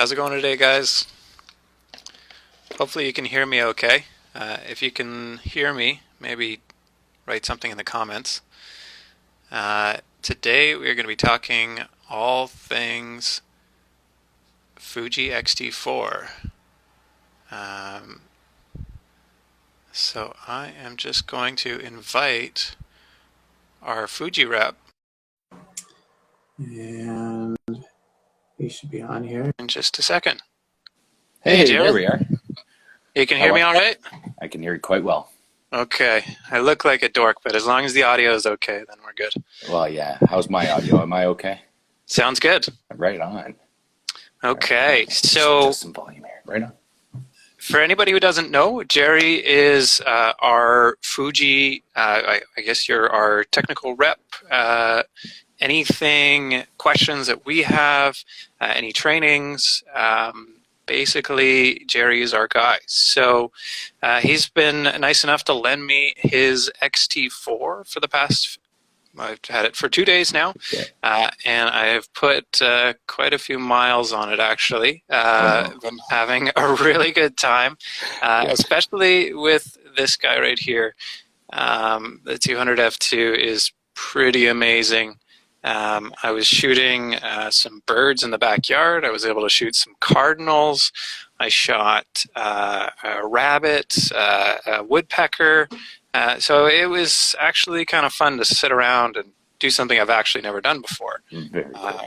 How's it going today, guys? Hopefully you can hear me okay. If you can hear me, maybe write something in the comments. Today we are going to be talking all things Fuji X-T4. So I am just going to invite our Fuji rep. And he should be on here in just a second. Hey, Jerry. there we are. You can hear me all right? I can hear you quite well. Okay. I look like a dork, but as long as the audio is okay, then we're good. Well, yeah. How's my audio? Am I okay? Sounds good. Right on. Okay, so Just some volume here. Right on. for anybody who doesn't know, Jerry is our Fuji, I guess you're our technical rep. Anything, questions that we have, any trainings, basically Jerry is our guy. So he's been nice enough to lend me his X-T4 for the past, I've had it for 2 days now, and I have put quite a few miles on it, actually. Been having a really good time, especially with this guy right here. The 200 f2 is pretty amazing. I was shooting some birds in the backyard. I was able to shoot some cardinals. I shot a rabbit, a woodpecker. So it was actually kind of fun to sit around and do something I've actually never done before,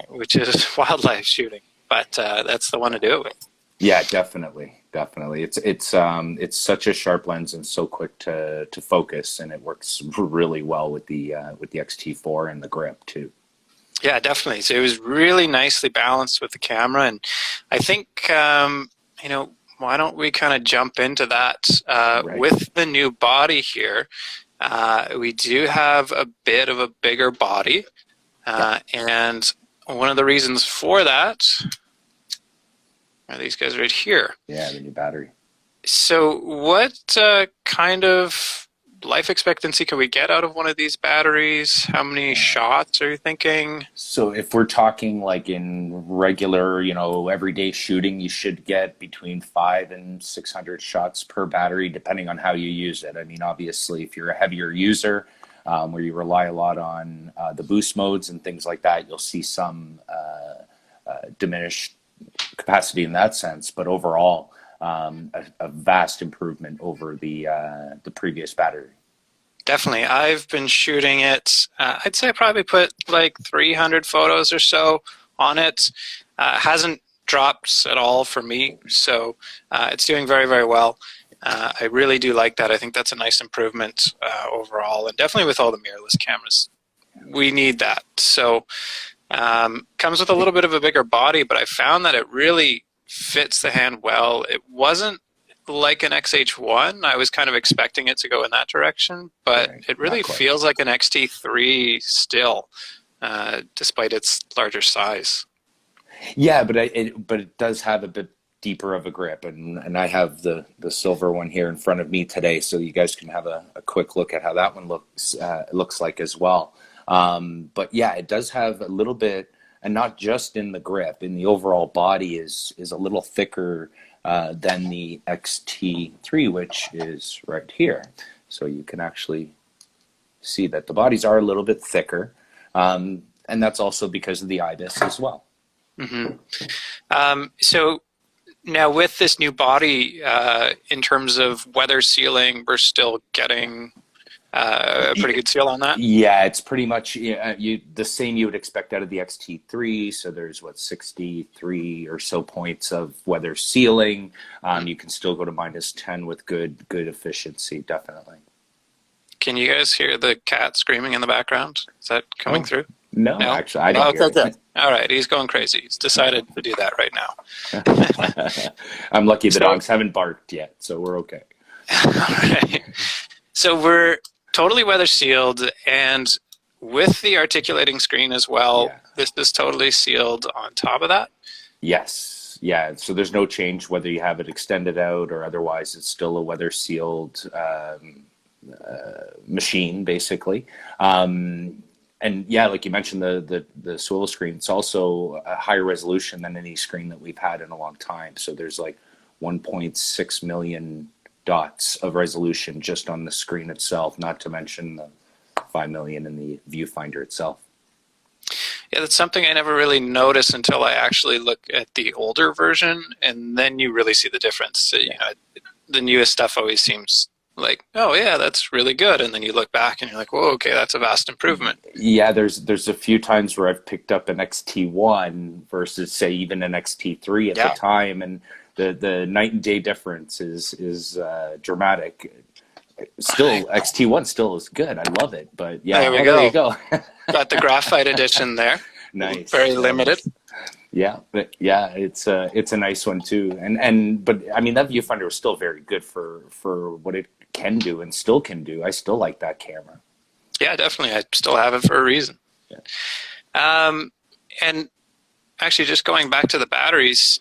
which is wildlife shooting. But that's the one to do it with. Yeah, definitely. It's such a sharp lens and so quick to focus, and it works really well with the X-T4 and the grip too. Yeah, definitely. So it was really nicely balanced with the camera, and I think why don't we kind of jump into that with the new body here. We do have a bit of a bigger body, and one of the reasons for that are these guys right here. Yeah, the new battery. So what kind of life expectancy can we get out of one of these batteries? How many shots are you thinking? So if we're talking like in regular, everyday shooting, you should get between 500 and 600 shots per battery, depending on how you use it. I mean, obviously, if you're a heavier user, where you rely a lot on the boost modes and things like that, you'll see some diminished capacity in that sense. But overall, a vast improvement over the previous battery. Definitely. I've been shooting it, I'd say I probably put like 300 photos or so on it. Hasn't dropped at all for me, so it's doing very, very well. I really do like that. I think that's a nice improvement overall, and definitely with all the mirrorless cameras. We need that. So comes with a little bit of a bigger body, but I found that it really fits the hand well. It wasn't like an XH1. I was kind of expecting it to go in that direction, but it really feels like an X-T3 still, despite its larger size. Yeah, but it does have a bit deeper of a grip, and I have the silver one here in front of me today, so you guys can have a quick look at how that one looks like as well. But yeah, it does have a little bit, and not just in the grip, in the overall body is a little thicker than the X-T3, which is right here. So you can actually see that the bodies are a little bit thicker, and that's also because of the IBIS as well. So now with this new body, in terms of weather sealing, we're still getting a pretty good seal on that? Yeah, it's pretty much the same you would expect out of the X-T3. So there's 63 or so points of weather sealing. You can still go to -10 with good efficiency, definitely. Can you guys hear the cat screaming in the background? Is that coming through? No, actually, I don't hear it. All right, he's going crazy. He's decided to do that right now. I'm lucky the dogs haven't barked yet, so we're okay. All right. So we're totally weather sealed, and with the articulating screen as well, this is totally sealed on top of that? Yes. Yeah, so there's no change whether you have it extended out or otherwise. It's still a weather sealed machine, basically. And and yeah, like you mentioned, the swivel screen, it's also a higher resolution than any screen that we've had in a long time. So there's like 1.6 million dots of resolution just on the screen itself, not to mention the 5 million in the viewfinder itself. Yeah, that's something I never really noticed until I actually look at the older version, and then you really see the difference. So, you know, the newest stuff always seems like, oh yeah, that's really good, and then you look back and you're like, whoa, okay, that's a vast improvement. Yeah, there's a few times where I've picked up an X-T1 versus say even an X-T3 at the time, and the night and day difference is dramatic. Still, X-T1 still is good. I love it, but yeah, there you go. Got the graphite edition there. Nice. Very limited. Yeah, but yeah, it's a nice one too. But I mean, that viewfinder was still very good for what it can do and still can do. I still like that camera. Yeah, definitely. I still have it for a reason. Yeah. And actually, just going back to the batteries,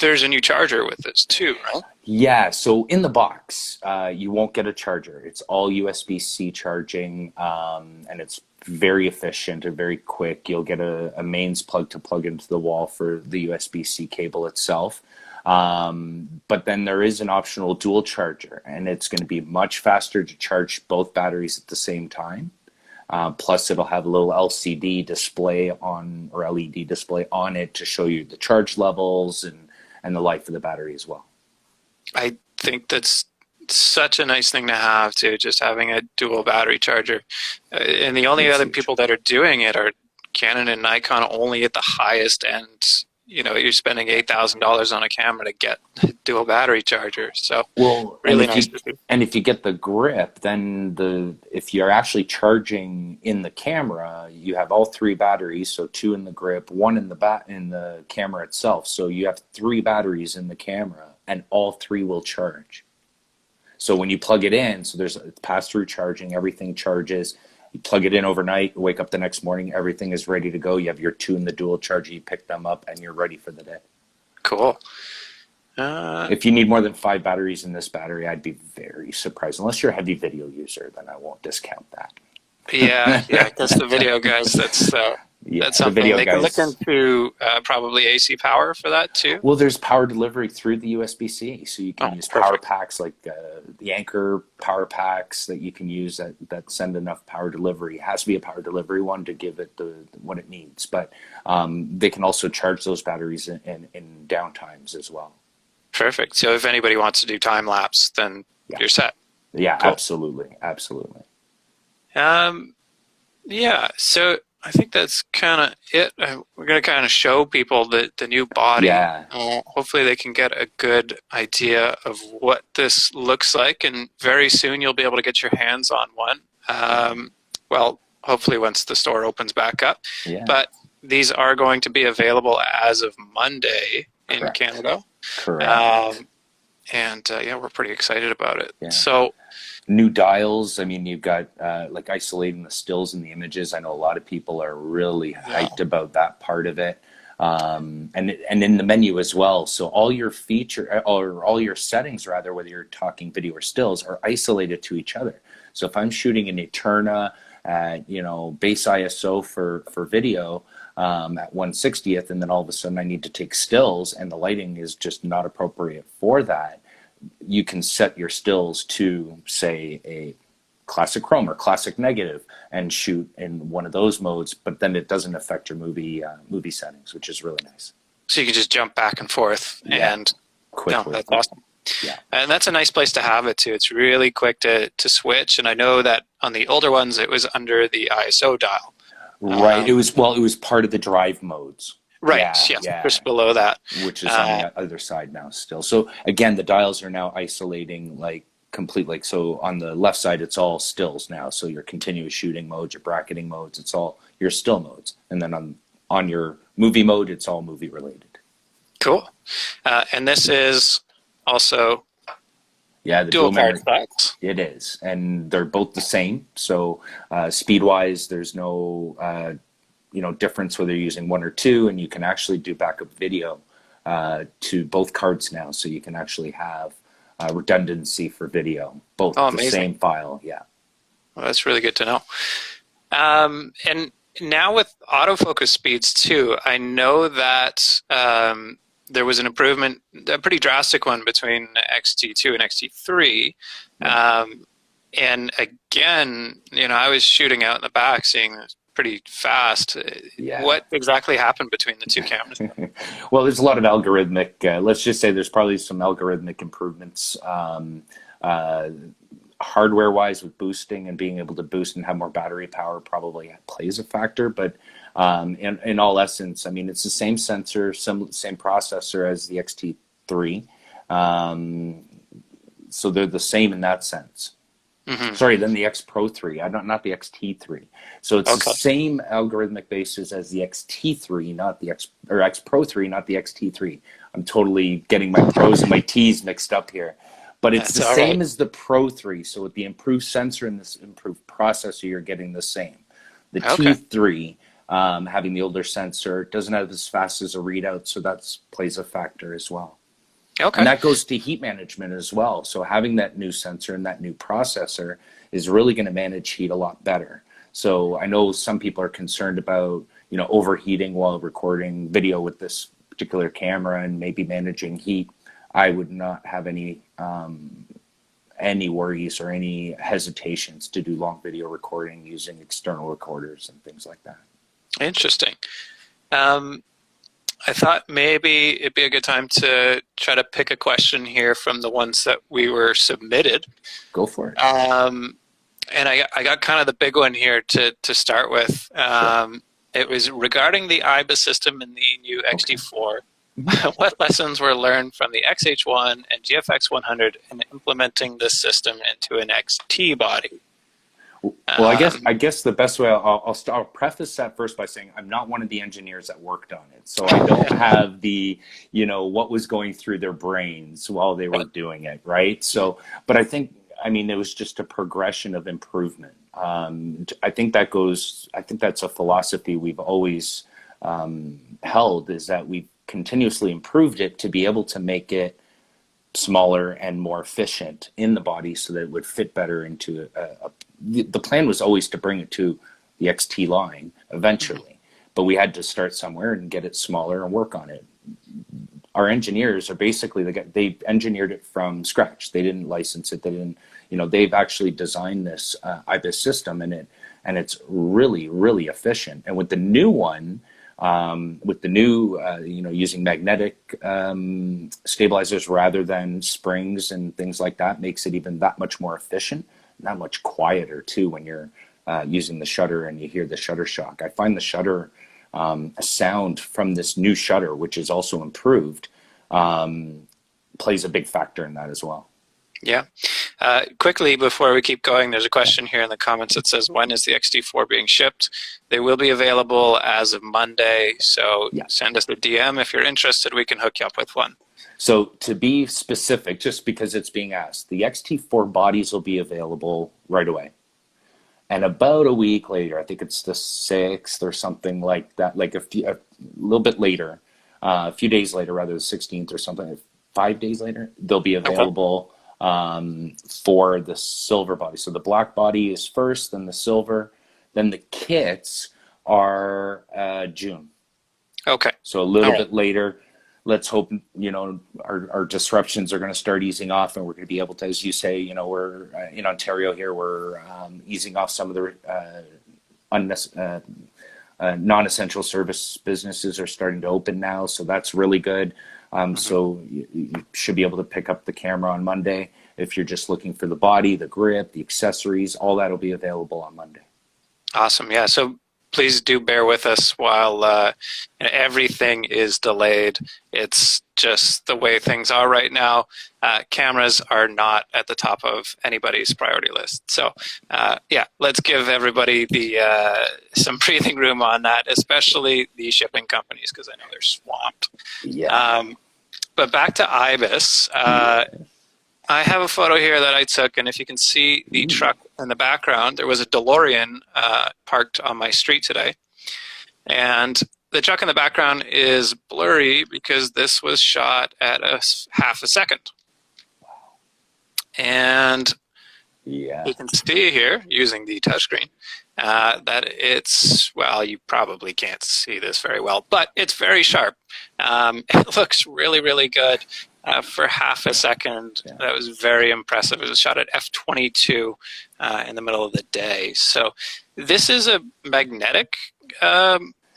there's a new charger with this too, right? Yeah, so in the box, you won't get a charger. It's all USB-C charging, and it's very efficient and very quick. You'll get a mains plug to plug into the wall for the USB-C cable itself. But then there is an optional dual charger, and it's going to be much faster to charge both batteries at the same time. Plus, it'll have a little LCD display on, or LED display on it to show you the charge levels and the life of the battery as well. I think that's such a nice thing to have too, just having a dual battery charger. And the only other people that are doing it are Canon and Nikon, only at the highest end. You know, you're spending $8,000 on a camera to get a dual battery charger. So really nice to see. And if you get the grip, then if you're actually charging in the camera, you have all three batteries. So 2 in the grip, 1 in the camera itself. So you have 3 batteries in the camera, and all 3 will charge. So when you plug it in, so there's pass-through charging, everything charges. You plug it in overnight, wake up the next morning, everything is ready to go. You have your 2 in the dual charger, you pick them up, and you're ready for the day. Cool. If you need more than 5 batteries in this battery, I'd be very surprised. Unless you're a heavy video user, then I won't discount that. Yeah, I guess the video guys, that's something they can look into. Probably AC power for that too. Well, there's power delivery through the USB-C, so you can use power packs like the Anchor power packs that you can use that send enough power delivery. It has to be a power delivery one to give it what it needs, but they can also charge those batteries in downtimes as well. Perfect. So if anybody wants to do time lapse, then you're set. Yeah, cool. Absolutely. Yeah. So I think that's kind of it. We're going to kind of show people the new body. Yeah. Hopefully they can get a good idea of what this looks like, and very soon you'll be able to get your hands on one. Well, hopefully once the store opens back up. Yeah. But these are going to be available as of Monday in Canada. Correct. Yeah, we're pretty excited about it. Yeah. So, new dials. I mean, you've got like isolating the stills and the images. I know a lot of people are really hyped about that part of it, and in the menu as well. So all your all your settings, rather, whether you're talking video or stills, are isolated to each other. So if I'm shooting an Eterna at base ISO for video at 1/60th, and then all of a sudden I need to take stills, and the lighting is just not appropriate for that, you can set your stills to, say, a classic chrome or classic negative and shoot in one of those modes, but then it doesn't affect your movie settings, which is really nice. So you can just jump back and forth and quickly. That's awesome. Yeah. And that's a nice place to have it too. It's really quick to switch, and I know that on the older ones it was under the ISO dial. Right. It was part of the drive modes. Right. Yeah. Just below that. Which is on the other side now still. So again, the dials are now isolating completely. So on the left side, it's all stills now. So your continuous shooting modes, your bracketing modes, it's all your still modes. And then on your movie mode, it's all movie related. Cool. And this is also the dual card slots. It is. And they're both the same. So speed-wise, there's no difference whether you're using 1 or 2, and you can actually do backup video to both cards now, so you can actually have redundancy for video, both the same file. Yeah. Well, that's really good to know. And now with autofocus speeds too, I know that there was an improvement, a pretty drastic one between X-T2 and X-T3. And again, I was shooting out in the back, seeing this pretty fast. Yeah. What exactly happened between the two cameras? Well, there's a lot of algorithmic, let's just say there's probably some algorithmic improvements hardware-wise with boosting and being able to boost and have more battery power probably plays a factor. But in all essence, I mean, it's the same sensor, same processor as the X-T3. So they're the same in that sense. Mm-hmm. Sorry, then the X Pro 3, not the X-T3. So it's the same algorithmic basis as the X-T3, not the X Pro 3, not the X-T3. I'm totally getting my pros and my T's mixed up here. But it's the same as the Pro 3. So with the improved sensor and this improved processor, you're getting the same. The T3, having the older sensor, doesn't have as fast as a readout, so that plays a factor as well. Okay. And that goes to heat management as well. So having that new sensor and that new processor is really going to manage heat a lot better. So I know some people are concerned about, overheating while recording video with this particular camera and maybe managing heat. I would not have any worries or any hesitations to do long video recording using external recorders and things like that. Interesting. I thought maybe it'd be a good time to try to pick a question here from the ones that we were submitted. Go for it. And I got kind of the big one here to start with. Sure. It was regarding the IBIS system in the new X-T4. What lessons were learned from the XH1 and GFX 100 in implementing this system into an XT body? Well, I guess the best way I'll preface that first by saying I'm not one of the engineers that worked on it, so I don't have the what was going through their brains while they were doing it, right? So, but I think it was just a progression of improvement. I think that's a philosophy we've always held, is that we've continuously improved it to be able to make it smaller and more efficient in the body so that it would fit better into the plan was always to bring it to the XT line eventually, but we had to start somewhere and get it smaller and work on it. Our engineers are basically, they engineered it from scratch. They didn't license it. They didn't, they've actually designed this IBIS system, and it's really, really efficient. And with the new one, using magnetic stabilizers rather than springs and things like that, makes it even that much more efficient, that much quieter too when you're using the shutter and you hear the shutter shock. I find the shutter sound from this new shutter, which is also improved, plays a big factor in that as well. Yeah. Quickly, before we keep going, there's a question here in the comments that says, when is the X-T4 being shipped? They will be available as of Monday, so send us a DM if you're interested. We can hook you up with one. So to be specific, just because it's being asked, the X-T4 bodies will be available right away. And about a week later, I think it's the 6th or something like that, like a little bit later, a few days later, rather the 16th or something, 5 days later, they'll be available for the silver body. So the black body is first, then the silver, then the kits are June. Okay. So a little bit later. Let's hope, our disruptions are going to start easing off, and we're going to be able to, as you say, we're in Ontario here, we're easing off some of the non-essential service businesses are starting to open now. So that's really good. So you should be able to pick up the camera on Monday. If you're just looking for the body, the grip, the accessories, all that will be available on Monday. Awesome. Yeah. So please do bear with us while everything is delayed. It's just the way things are right now. Cameras are not at the top of anybody's priority list. So let's give everybody some breathing room on that, especially the shipping companies, because I know they're swamped. Yeah. But back to IBIS. I have a photo here that I took, and if you can see the truck in the background, there was a DeLorean parked on my street today. And the truck in the background is blurry because this was shot at half a second. And Yeah. You can see here using the touchscreen that it's, well, you probably can't see this very well, but it's very sharp. It looks really, really good for half a second. Yeah. That was very impressive. It was shot at f/22 in the middle of the day. So this is a magnetic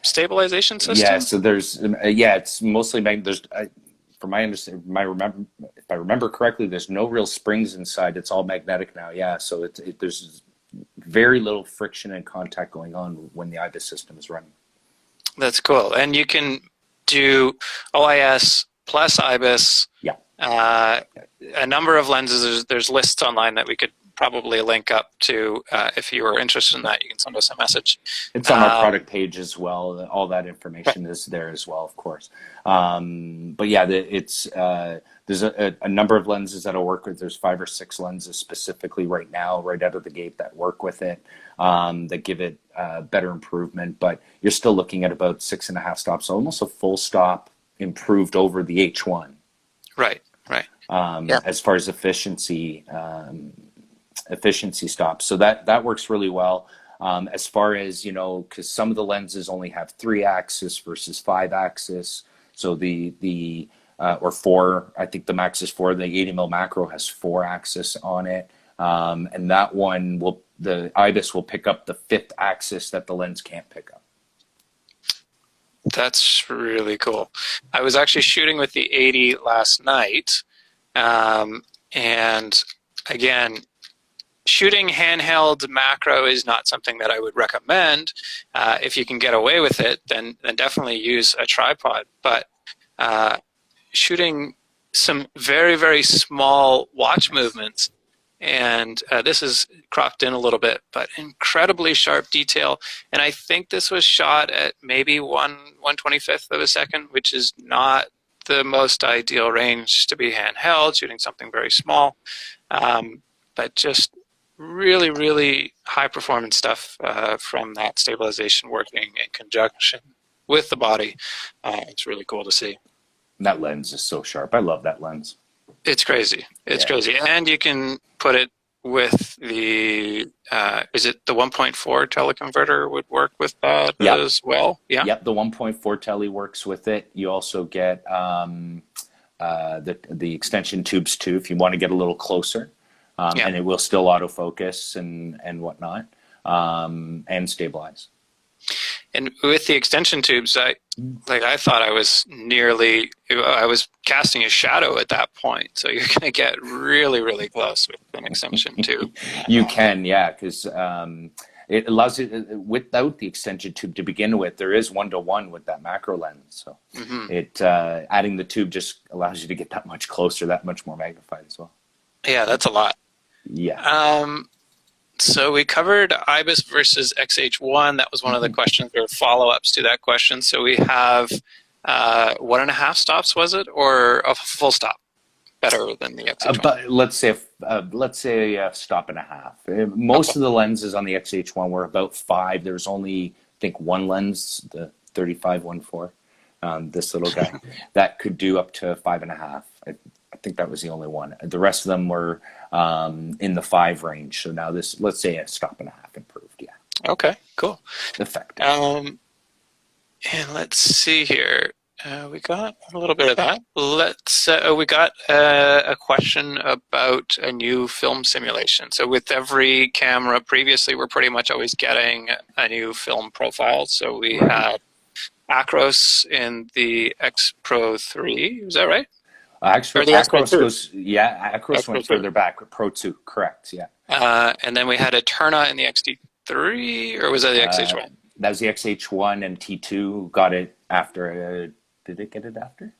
stabilization system? Yeah, so there's, it's mostly there's, from my understanding, if I remember correctly, there's no real springs inside. It's all magnetic now. Yeah, so there's very little friction and contact going on when the IBIS system is running. That's cool. And you can do OIS plus IBIS. Yeah. A number of lenses. There's lists online that we could probably link up to. If you are interested in that, you can send us a message. It's on our product page as well. All that information is there as well, of course. But yeah, there's a number of lenses that'll work with. There's 5 or 6 lenses specifically right now, right out of the gate, that work with it, that give it better improvement. But you're still looking at about 6.5 stops, almost a full stop improved over the H1. Right. As far as efficiency stops. So that works really well. As far as, because some of the lenses only have 3-axis versus 5-axis. So or 4, I think the max is 4. The 80mm macro has 4-axis on it. And that one the IBIS will pick up the 5th axis that the lens can't pick up. That's really cool. I was actually shooting with the 80 last night. And again, shooting handheld macro is not something that I would recommend. If you can get away with it, then definitely use a tripod. But shooting some very, very small watch movements, and this is cropped in a little bit, but incredibly sharp detail. And I think this was shot at maybe 1/25th of a second, which is not the most ideal range to be handheld, shooting something very small. But just really, really high performance stuff from that stabilization working in conjunction with the body. It's really cool to see. That lens is so sharp. I love that lens. It's crazy. It's crazy. And you can put it with the, is it the 1.4 teleconverter would work with that as well? Yeah. Yep, the 1.4 tele works with it. You also get the extension tubes too, if you want to get a little closer. And it will still autofocus and whatnot, and stabilize. And with the extension tubes, I thought I was casting a shadow at that point. So you're going to get really, really close with an extension tube. You can, because it allows you, without the extension tube to begin with, there is 1-to-1 with that macro lens. So it adding the tube just allows you to get that much closer, that much more magnified as well. Yeah, that's a lot. Yeah. So we covered IBIS versus XH1. That was one of the questions, or follow-ups to that question. So we have 1.5 stops, was it, or a full stop? Better than the XH1. But let's say a stop and a half. Most of the lenses on the XH1 were about 5. There was only, I think, one lens, the 35-1.4, this little guy, that could do up to 5.5. I think that was the only one. The rest of them were in the 5 range. So now this, let's say a stop and a half improved. Yeah. Okay, cool. Effective. And let's see here. We got a little bit of that. We got a question about a new film simulation. So with every camera previously, we're pretty much always getting a new film profile. So we had Acros in the X Pro 3. Is that right? Actually, Acros went further back. Pro 2, correct, yeah. And then we had Eterna in the XT3, or was that the XH1? That was the XH1, and T2 got it after. Did it get it after?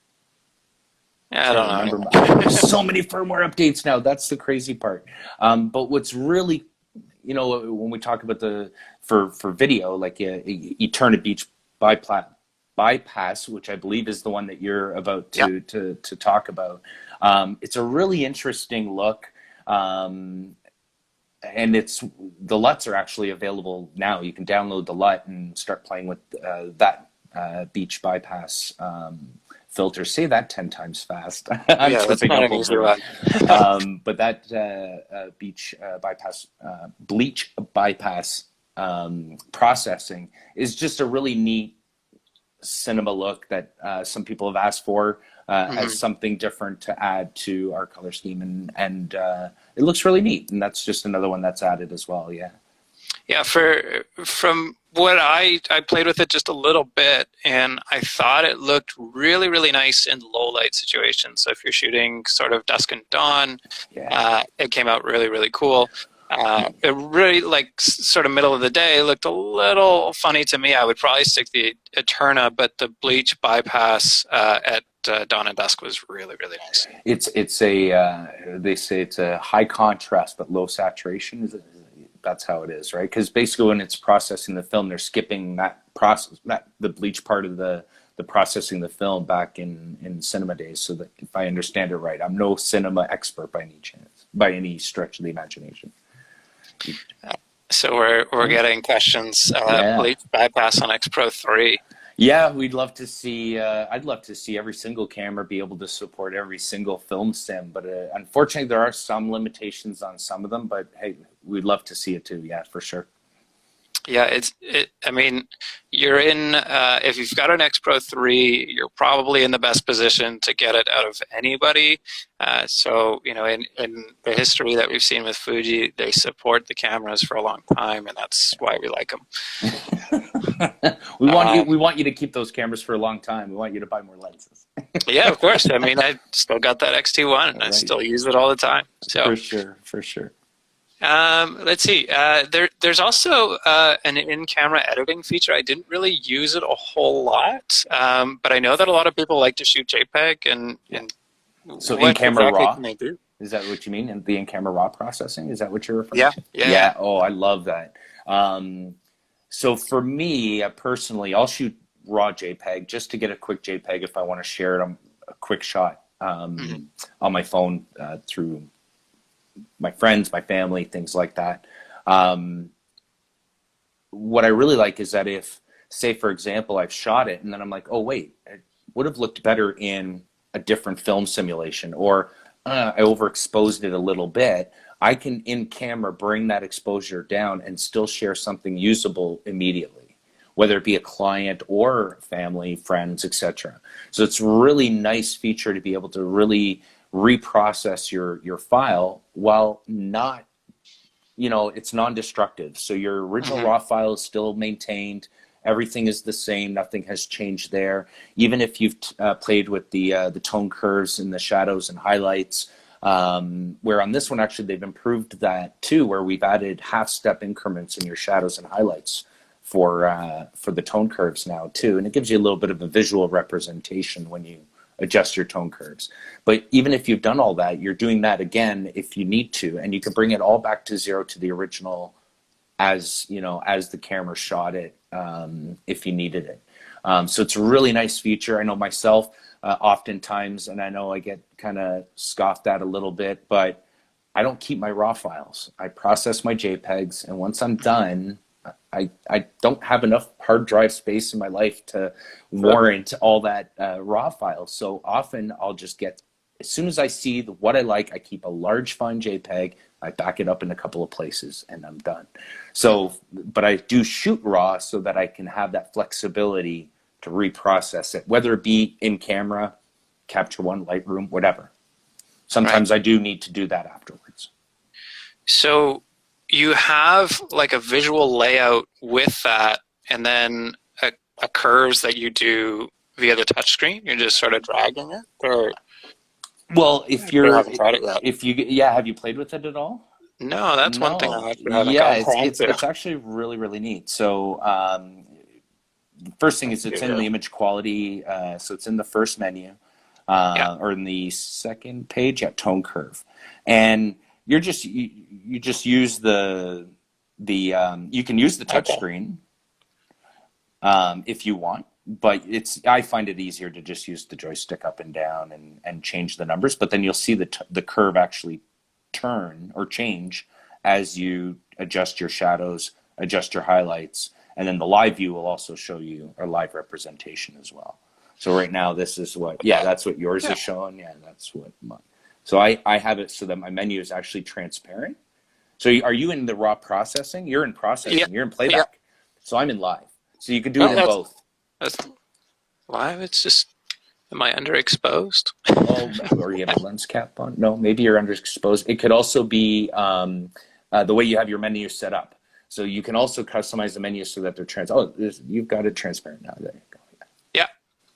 Yeah, I don't know. There's so many firmware updates now. That's the crazy part. But what's really, when we talk about for video, like Eterna Beach bypass, which I believe is the one that you're about to talk about. It's a really interesting look, and the LUTs are actually available now. You can download the LUT and start playing with that beach bypass filter. Say that 10 times fast. I'm Yeah, that's tripping not up an easy over one. it. But that bleach bypass processing is just a really neat cinema look that some people have asked for as something different to add to our color scheme, and it looks really neat, and that's just another one that's added as well. Yeah, from what I played with it just a little bit, and I thought it looked really, really nice in low light situations. So if you're shooting sort of dusk and dawn, it came out really, really cool. It really, like, sort of middle of the day, looked a little funny to me. I would probably stick the Eterna, but the bleach bypass at dawn and dusk was really, really nice. It's a they say it's a high contrast but low saturation. That's how it is, right? Because basically when it's processing the film, they're skipping that process, the bleach part of the processing the film back in cinema days. So that, if I understand it right, I'm no cinema expert by any chance, by any stretch of the imagination. So we're getting questions. Bleach bypass on X Pro 3. Yeah, we'd love to see. I'd love to see every single camera be able to support every single film sim, but unfortunately, there are some limitations on some of them. But hey, we'd love to see it too. Yeah, for sure. Yeah, I mean, you're in. If you've got an X Pro 3, you're probably in the best position to get it out of anybody. So you know, in the history that we've seen with Fuji, they support the cameras for a long time, and that's why we like them. We want you to keep those cameras for a long time. We want you to buy more lenses. Yeah, of course. I mean, I still got that X-T1, and I still use it all the time. So for sure. Let's see. There's also an in-camera editing feature. I didn't really use it a whole lot, but I know that a lot of people like to shoot JPEG. And so in-camera exactly RAW? can they do? Is that what you mean? And the in-camera RAW processing? Is that what you're referring to? Yeah. Oh, I love that. So for me, personally, I'll shoot raw JPEG just to get a quick JPEG if I want to share it on a quick shot on my phone through my friends, my family, things like that. What I really like is that if, say, for example, I've shot it and then I'm like, oh, wait, it would have looked better in a different film simulation, or I overexposed it a little bit, I can in camera bring that exposure down and still share something usable immediately, whether it be a client or family, friends, etc. So it's a really nice feature to be able to really reprocess your file while not, it's non-destructive. So your original raw file is still maintained. Everything is the same. Nothing has changed there. Even if you've played with the tone curves and the shadows and highlights, where on this one, actually, they've improved that too, where we've added half-step increments in your shadows and highlights for the tone curves now too. And it gives you a little bit of a visual representation when you adjust your tone curves. But even if you've done all that, you're doing that again if you need to, and you can bring it all back to zero to the original as the camera shot it, if you needed it. So it's a really nice feature. I know myself, oftentimes, and I know I get kind of scoffed at a little bit, but I don't keep my raw files. I process my JPEGs, and once I'm done, I don't have enough hard drive space in my life to warrant all that raw files. So often I'll just get, as soon as I see what I like, I keep a large fine JPEG, I back it up in a couple of places, and I'm done. So, but I do shoot raw so that I can have that flexibility to reprocess it, whether it be in camera, Capture One, Lightroom, whatever. Sometimes I do need to do that afterwards. So you have like a visual layout with that, and then a curves that you do via the touchscreen. You're just sort of dragging it, or well, if I you're, haven't tried it yet. have you played with it at all? No, that's one thing I haven't Yeah, gone it's actually really, really neat. So first thing is it's in the image quality, so it's in the first menu, or in the second page at tone curve, and you just use the you can use the touch screen if you want, but I find it easier to just use the joystick up and down and change the numbers. But then you'll see the curve actually turn or change as you adjust your shadows, adjust your highlights, And then the live view will also show you a live representation as well. So right now, this is what, yeah, that's what yours is showing. Yeah, that's what mine. So I have it so that my menu is actually transparent. So are you in the raw processing? You're in processing. Yeah. You're in playback. Yeah. So I'm in live. So you can do it in both. That's live. It's just, am I underexposed? Oh, or you have a lens cap on? No, maybe you're underexposed. It could also be the way you have your menu set up. So you can also customize the menu so that they're trans. Oh, you've got it transparent now. There you go. Yeah.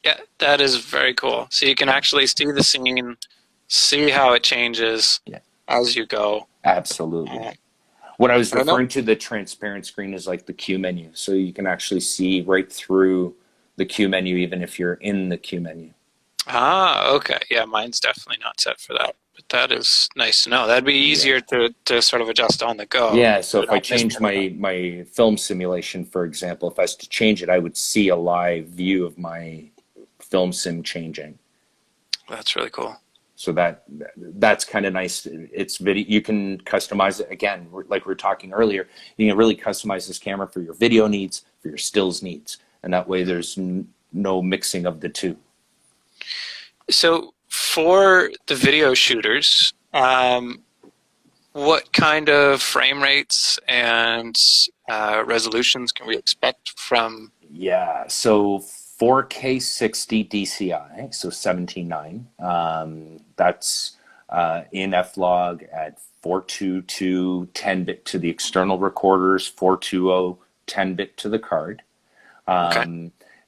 Yeah, that is very cool. So you can actually see the scene, see how it changes as you go. Absolutely. What I was referring to, the transparent screen, is like the queue menu. So you can actually see right through the queue menu, even if you're in the queue menu. Ah, okay. Yeah, mine's definitely not set for that. But that is nice to know. That'd be easier to sort of adjust on the go. Yeah, so if I change my film simulation, for example, if I was to change it, I would see a live view of my film sim changing. That's really cool. So that's kind of nice. It's video. You can customize it again, like we were talking earlier. You can really customize this camera for your video needs, for your stills needs, and that way there's no mixing of the two. So for the video shooters, what kind of frame rates and resolutions can we expect from? Yeah, so 4K 60 DCI, so 17:9. That's in F-Log at 422 10-bit to the external recorders, 420 10-bit to the card.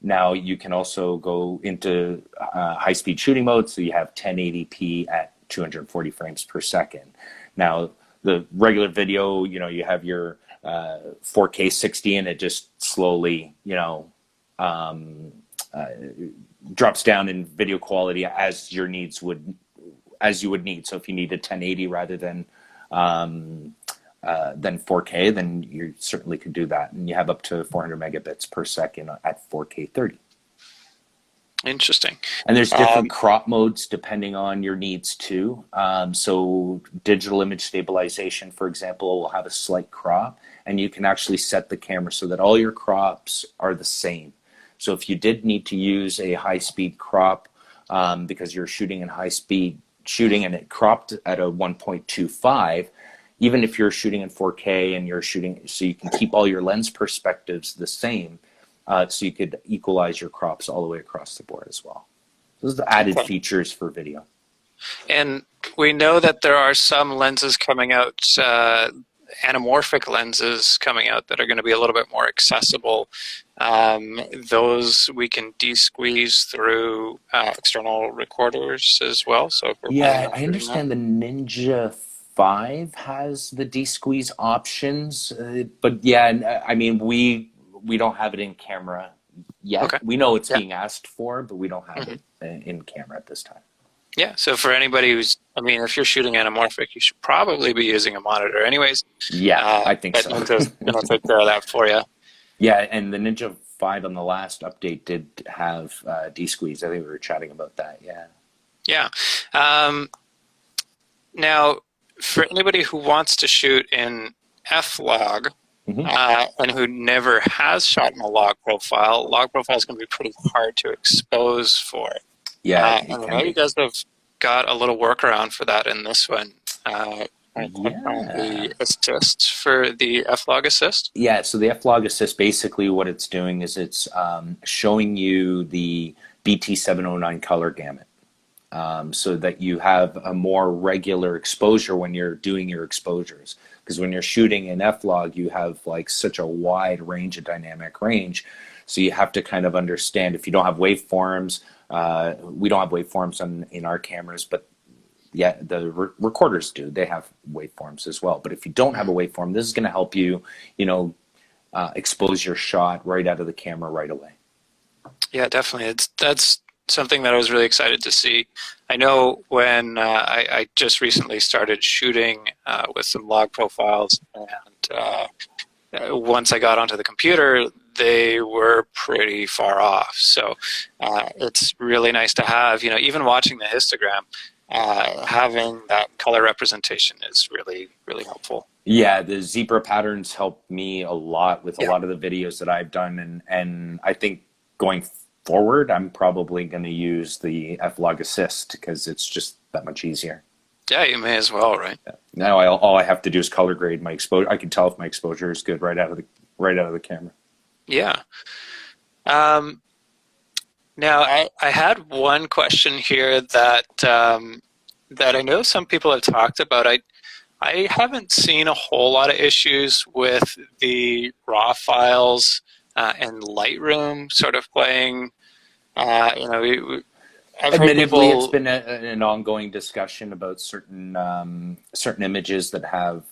Now you can also go into high-speed shooting mode, so you have 1080p at 240 frames per second. Now the regular video, you have your 4K 60, and it just slowly, drops down in video quality as you would need. So if you need a 1080 rather than 4K, then you certainly could do that. And you have up to 400 megabits per second at 4K 30. Interesting. And there's different crop modes depending on your needs too. So digital image stabilization, for example, will have a slight crop, and you can actually set the camera so that all your crops are the same. So if you did need to use a high-speed crop because you're shooting in high-speed shooting and it cropped at a 1.25, even if you're shooting in 4K and you're shooting, so you can keep all your lens perspectives the same, so you could equalize your crops all the way across the board as well. Those are the added features for video. And we know that there are some lenses coming out, anamorphic lenses coming out that are going to be a little bit more accessible. Those we can de-squeeze through external recorders as well. So yeah, I understand the Ninja 5 has the de-squeeze options, but yeah, I mean we don't have it in camera yet. Okay. We know it's being asked for, but we don't have it in camera at this time. Yeah, so for anybody if you're shooting anamorphic, you should probably be using a monitor anyways. Yeah, I think so. Ninja's going to take care of that for you. Yeah, and the Ninja 5 on the last update did have de-squeeze. I think we were chatting about that, Yeah. Now, for anybody who wants to shoot in F-Log, and who never has shot in a log profile is going to be pretty hard to expose for it. Yeah, and I know you guys have got a little workaround for that in this one. The assist for the F-Log assist. Yeah, so the F-Log assist, basically what it's doing is it's showing you the BT709 color gamut, so that you have a more regular exposure when you're doing your exposures. Because when you're shooting in F-Log, you have like such a wide range of dynamic range. So you have to kind of understand, if you don't have waveforms, we don't have waveforms in our cameras, but yeah, the recorders do. They have waveforms as well. But if you don't have a waveform, this is going to help you, expose your shot right out of the camera right away. Yeah, definitely. That's something that I was really excited to see. I know when I just recently started shooting with some log profiles, and once I got onto the computer, they were pretty far off. So it's really nice to have, even watching the histogram, having that color representation is really, really helpful. Yeah, the zebra patterns help me a lot with a Yeah. lot of the videos that I've done, and I think going forward, I'm probably going to use the F-Log Assist because it's just that much easier. Yeah, you may as well, right? Now all I have to do is color grade my exposure. I can tell if my exposure is good right out of the camera. Yeah. Um, Now, I had one question here that that I know some people have talked about. I haven't seen a whole lot of issues with the raw files and Lightroom sort of playing. I've heard Admittedly, it's people. been an ongoing discussion about certain images that have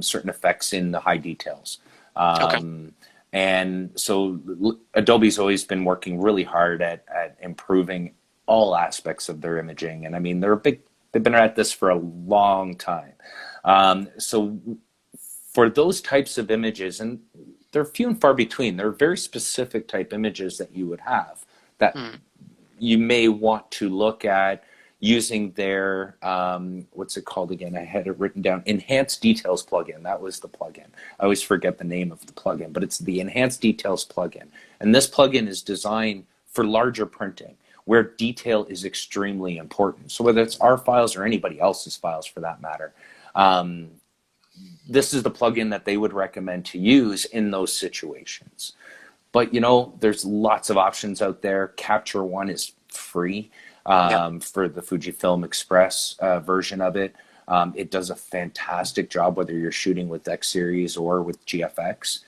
certain effects in the high details. Okay. And so Adobe's always been working really hard at improving all aspects of their imaging. And I mean, they've been at this for a long time. So for those types of images, and they're few and far between, they're very specific type images that you would have that you may want to look at using their, what's it called again? I had it written down, Enhanced Details plugin. That was the plugin. I always forget the name of the plugin, but it's the Enhanced Details plugin. And this plugin is designed for larger printing, where detail is extremely important. So whether it's our files or anybody else's files for that matter, this is the plugin that they would recommend to use in those situations. But there's lots of options out there. Capture One is free for the Fujifilm Express version of it. It does a fantastic job whether you're shooting with X series or with GFX.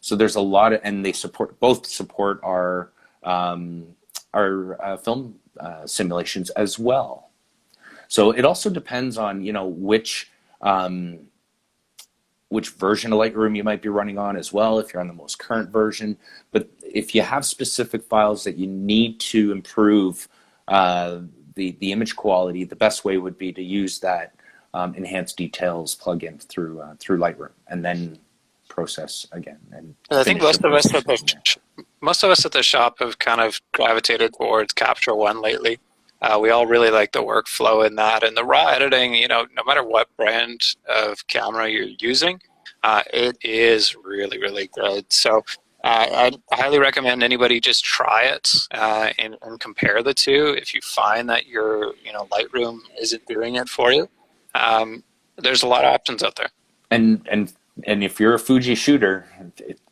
So there's a lot of, and they both support our film simulations as well. So it also depends on which version of Lightroom you might be running on as well, if you're on the most current version. But if you have specific files that you need to improve the image quality, the best way would be to use that Enhanced Details plugin through Lightroom, and then process again. And I think most of us at the shop have kind of gravitated towards Capture One lately. We all really like the workflow in that, and the raw editing. No matter what brand of camera you're using, it is really, really good. So I highly recommend anybody just try it and compare the two. If you find that your Lightroom isn't doing it for you, there's a lot of options out there. And if you're a Fuji shooter,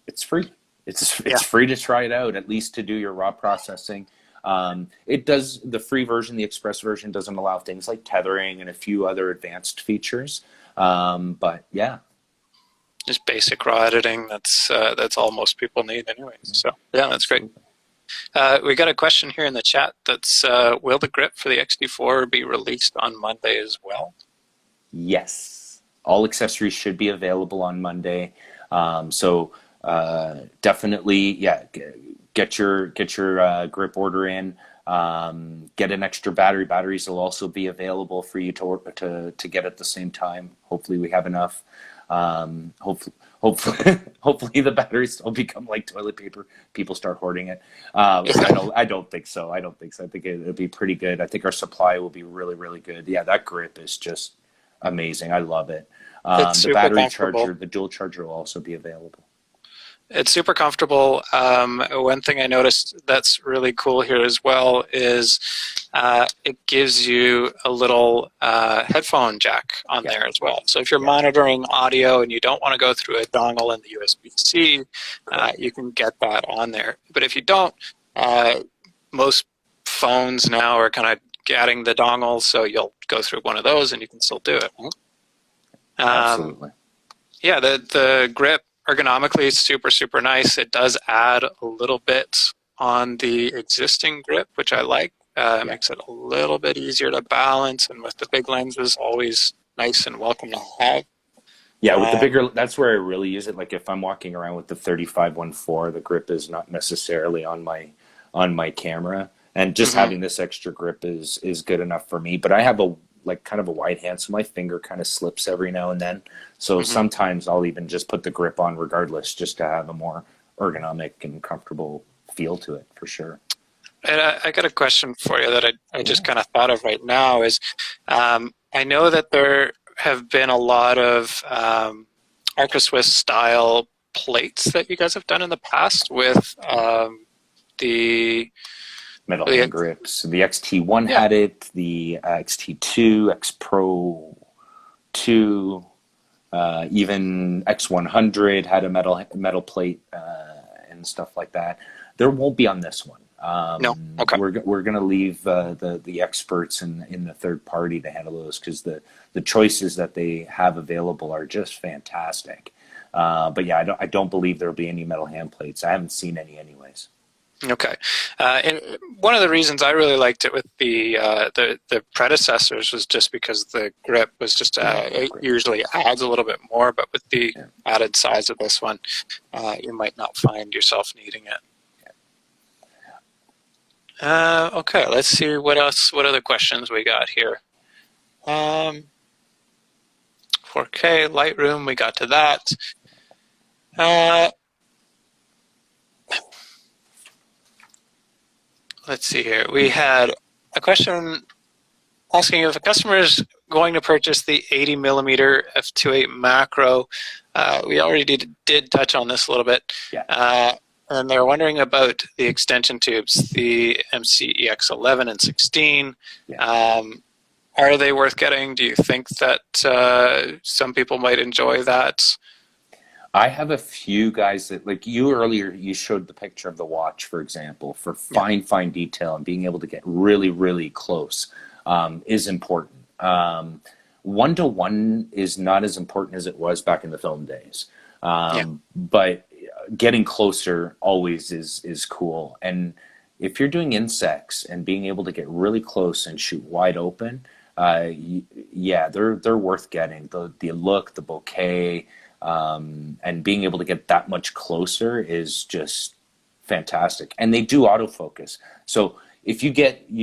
it's free. It's free to try it out, at least to do your raw processing. It does, the free version, the Express version, doesn't allow things like tethering and a few other advanced features. But yeah, just basic raw editing. That's all most people need, anyways. So yeah, that's great. We got a question here in the chat. That's will the grip for the X-T4 be released on Monday as well? Yes, all accessories should be available on Monday. So definitely, yeah. Get your grip order in. Get an extra battery. Batteries will also be available for you to get at the same time. Hopefully we have enough. Hopefully the batteries don't become like toilet paper. People start hoarding it. I don't think so. I think it'll be pretty good. I think our supply will be really, really good. Yeah, that grip is just amazing. I love it. The battery charger, the dual charger will also be available. It's super comfortable. One thing I noticed that's really cool here as well is it gives you a little headphone jack on there as well. So if you're monitoring audio and you don't want to go through a dongle in the USB-C, you can get that on there. But if you don't, most phones now are kind of getting the dongle, so you'll go through one of those and you can still do it. Absolutely. Yeah, the grip, ergonomically, it's super, super nice. It does add a little bit on the existing grip, which I like. Makes it a little bit easier to balance, and with the big lenses, always nice and welcome to have. Yeah, with the bigger, that's where I really use it. Like if I'm walking around with the 35-1.4, the grip is not necessarily on my camera, and just having this extra grip is good enough for me. But I have kind of a wide hand, so my finger kind of slips every now and then. So sometimes I'll even just put the grip on regardless, just to have a more ergonomic and comfortable feel to it, for sure. And I got a question for you that I just kind of thought of right now is, I know that there have been a lot of Arca Swiss style plates that you guys have done in the past with the metal hand grips. The X-T1 had it, the X-T2, X Pro 2, even X100 had a metal plate and stuff like that. There won't be on this one. No. Okay. We're going to leave the experts in the third party to handle those, because the choices that they have available are just fantastic. But yeah, I don't believe there'll be any metal hand plates. I haven't seen any anyways. Okay. And one of the reasons I really liked it with the predecessors was just because the grip was just it usually adds a little bit more, but with the added size of this one, you might not find yourself needing it. Okay, let's see what other questions we got here. 4K, Lightroom, we got to that. Let's see here. We had a question asking if a customer is going to purchase the 80 millimeter F28 Macro. We already did touch on this a little bit. Yeah. And they're wondering about the extension tubes, the MCEX11 and 16. Yeah. Are they worth getting? Do you think that some people might enjoy that? I have a few guys that, like you earlier, you showed the picture of the watch, for example, for fine detail and being able to get really, really close is important. 1-to-1 is not as important as it was back in the film days. But getting closer always is cool. And if you're doing insects and being able to get really close and shoot wide open, they're worth getting. The look, the bokeh, and being able to get that much closer is just fantastic. And they do autofocus. So if you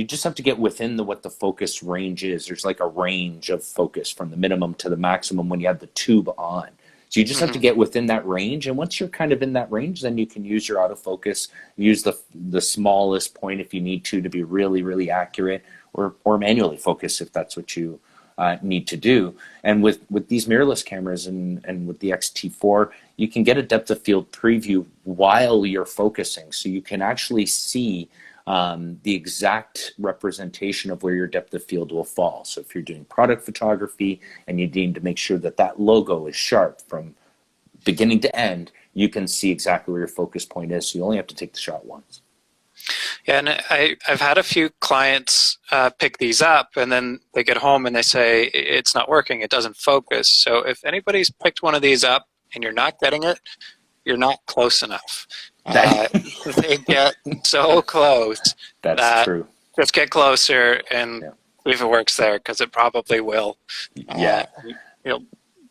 just have to get within what the focus range is. There's like a range of focus from the minimum to the maximum when you have the tube on. So you just have to get within that range, and once you're kind of in that range, then you can use your autofocus, use the smallest point if you need to be really, really accurate, or manually focus if that's what you need to do. And with these mirrorless cameras and with the X-T4, you can get a depth of field preview while you're focusing, so you can actually see the exact representation of where your depth of field will fall. So if you're doing product photography and you need to make sure that logo is sharp from beginning to end, you can see exactly where your focus point is. So you only have to take the shot once. Yeah, and I've had a few clients pick these up, and then they get home and they say, it's not working, it doesn't focus. So if anybody's picked one of these up and you're not getting it, you're not close enough. They get so close. That's true. Just get closer and see if it works there, because it probably will.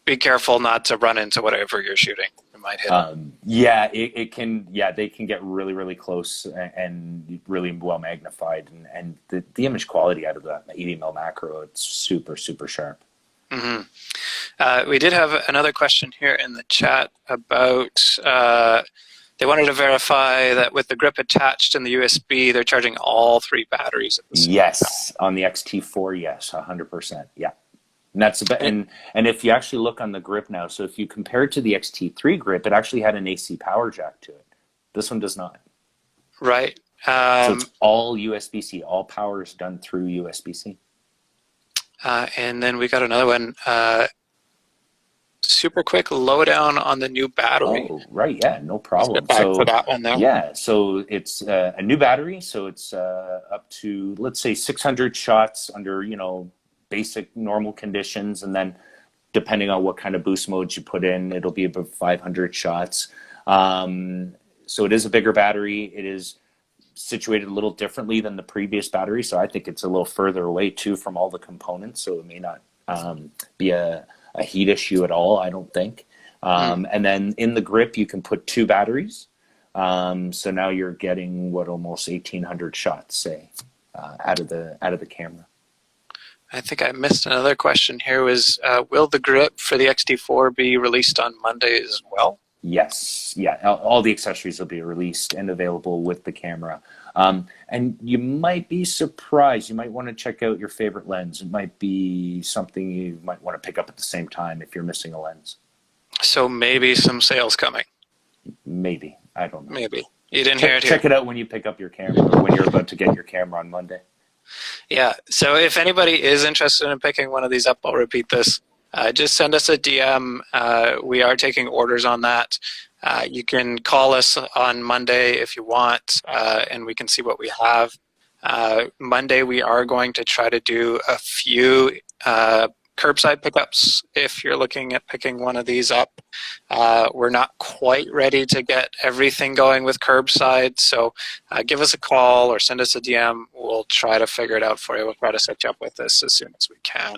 Be careful not to run into whatever you're shooting. It might hit. It can. Yeah, they can get really, really close and really well magnified, and the image quality out of that 80mm macro, it's super, super sharp. We did have another question here in the chat about they wanted to verify that with the grip attached and the USB, they're charging all 3 batteries at the same time. On the X-T4, yes, 100%. Yeah, and that's and if you actually look on the grip now, so if you compare it to the X-T3 grip, it actually had an AC power jack to it. This one does not. Right. So it's all USB-C. All power is done through USB-C. And then we got another one. Super quick lowdown on the new battery. Oh, right. Yeah, no problem. Let's get back to that one now. Yeah, so it's a new battery. So it's up to, let's say, 600 shots under, basic normal conditions. And then depending on what kind of boost modes you put in, it'll be about 500 shots. So it is a bigger battery. It is situated a little differently than the previous battery. So I think it's a little further away, too, from all the components. So it may not be a heat issue at all, I don't think. And then in the grip, you can put 2 batteries. So now you're getting almost 1,800 shots, say, out of the camera. I think I missed another question here. Was will the grip for the X-T4 be released on Monday as well? Yes, yeah, all the accessories will be released and available with the camera. And you might be surprised. You might want to check out your favorite lens. It might be something you might want to pick up at the same time if you're missing a lens. So maybe some sales coming. Maybe. I don't know. Maybe. You didn't hear it here. Check it out when you pick up your camera or when you're about to get your camera on Monday. Yeah. So if anybody is interested in picking one of these up, I'll repeat this. Just send us a DM. We are taking orders on that. You can call us on Monday if you want, and we can see what we have. Monday, we are going to try to do a few curbside pickups if you're looking at picking one of these up. We're not quite ready to get everything going with curbside, so give us a call or send us a DM. We'll try to figure it out for you. We'll try to set you up with this as soon as we can.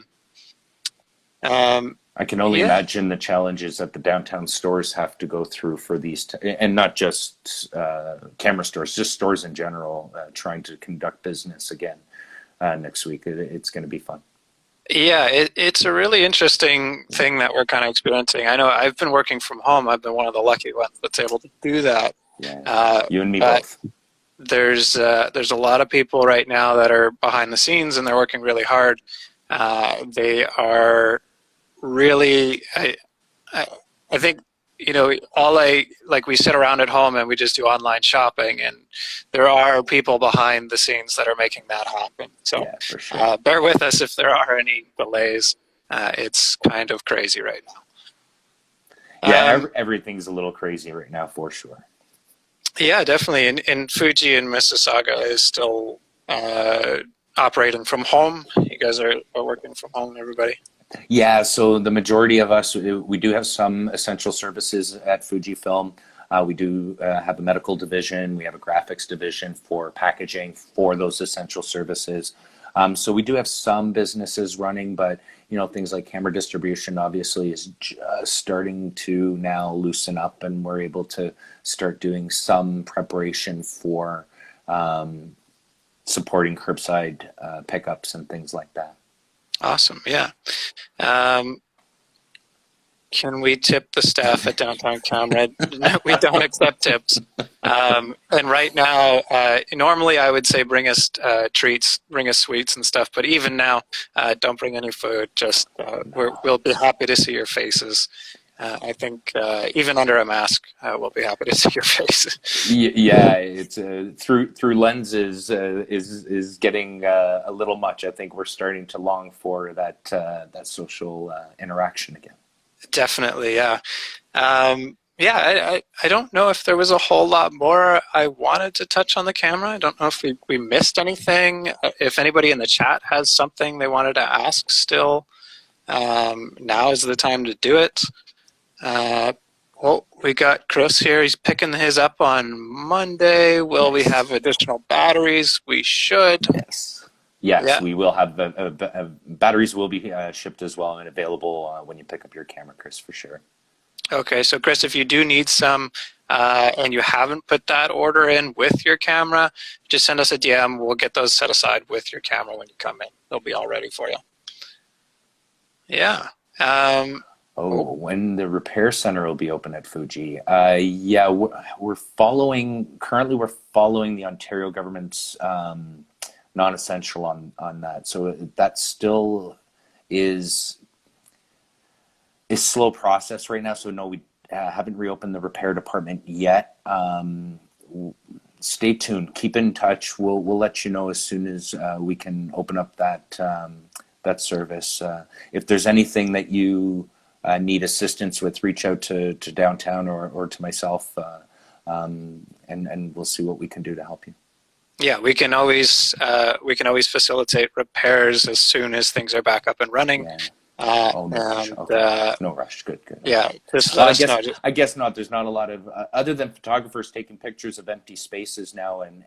I can only imagine the challenges that the downtown stores have to go through for these, and not just camera stores, just stores in general, trying to conduct business again next week. It's going to be fun. Yeah, it's a really interesting thing that we're kind of experiencing. I know I've been working from home. I've been one of the lucky ones that's able to do that. Yeah, you and me both. There's a lot of people right now that are behind the scenes and they're working really hard. They are really, I think, you know, we sit around at home and we just do online shopping, and there are people behind the scenes that are making that happen. So yeah, for sure. Bear with us if there are any delays. It's kind of crazy right now. Yeah, everything's a little crazy right now for sure. Yeah, definitely. And Fuji in Mississauga is still operating from home. You guys are working from home, everybody? Yeah, so the majority of us, we do have some essential services at Fujifilm. We do have a medical division. We have a graphics division for packaging for those essential services. So we do have some businesses running, but you know, things like camera distribution obviously is just starting to now loosen up, and we're able to start doing some preparation for supporting curbside pickups and things like that. Awesome, yeah. Can we tip the staff at Downtown Camera? We don't accept tips. And right now, normally I would say bring us treats, bring us sweets and stuff, but even now, don't bring any food. Just we'll be happy to see your faces. I think even under a mask, we'll be happy to see your faces. Yeah, it's through lenses is getting a little much. I think we're starting to long for that social interaction again. Definitely, yeah. I don't know if there was a whole lot more I wanted to touch on the camera. I don't know if we missed anything. If anybody in the chat has something they wanted to ask still, now is the time to do it. Well, we got Chris here. He's picking his up on Monday. Will we have additional batteries? We should. Yes. Yes, yeah. We will have batteries will be shipped as well and available when you pick up your camera, Chris, for sure. Okay, so Chris, if you do need some and you haven't put that order in with your camera, just send us a DM. We'll get those set aside with your camera when you come in. They'll be all ready for you. Yeah. When the repair center will be open at Fuji? Yeah, we're following the Ontario government's non-essential on that. So that still is slow process right now. So no, we haven't reopened the repair department yet. Stay tuned. Keep in touch. We'll let you know as soon as we can open up that service. If there's anything that you need assistance with, reach out to Downtown or to myself, and we'll see what we can do to help you. Yeah, we can always facilitate repairs as soon as things are back up and running. Yeah. No rush. Okay. No rush. Good. Yeah, just let us know. I guess not. There's not a lot of other than photographers taking pictures of empty spaces now and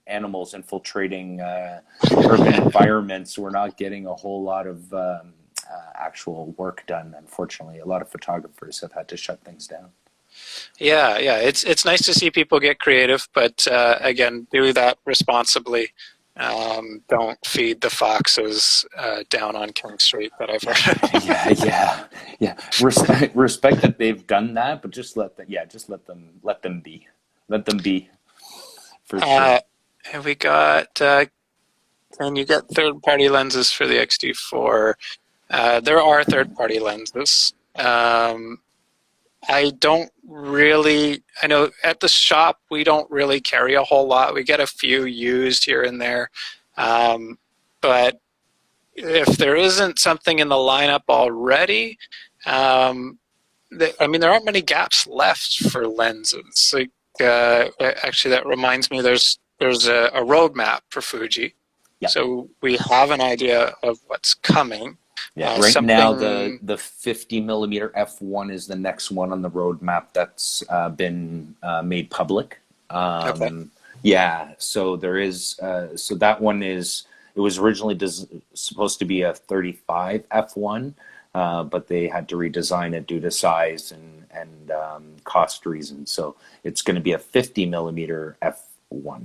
animals infiltrating urban environments. We're not getting a whole lot of actual work done. Unfortunately, a lot of photographers have had to shut things down. Yeah. It's nice to see people get creative, but again, do that responsibly. Don't feed the foxes down on King Street that I've heard. Yeah. Respect that they've done that, but just let them be. Let them be. For sure. And we got. Can you get third-party lenses for the X-T4? There are third-party lenses. I don't really, I know at the shop we don't really carry a whole lot. We get a few used here and there. But if there isn't something in the lineup already, I mean, there aren't many gaps left for lenses. Like, actually, that reminds me, there's a roadmap for Fuji. Yeah. So we have an idea of what's coming. Yeah, right now the 50 millimeter f1 is the next one on the roadmap that's been made public. Okay. Yeah, so there is. So that one is. It was originally supposed to be a 35 f1, but they had to redesign it due to size and cost reasons. So it's going to be a 50 millimeter f1.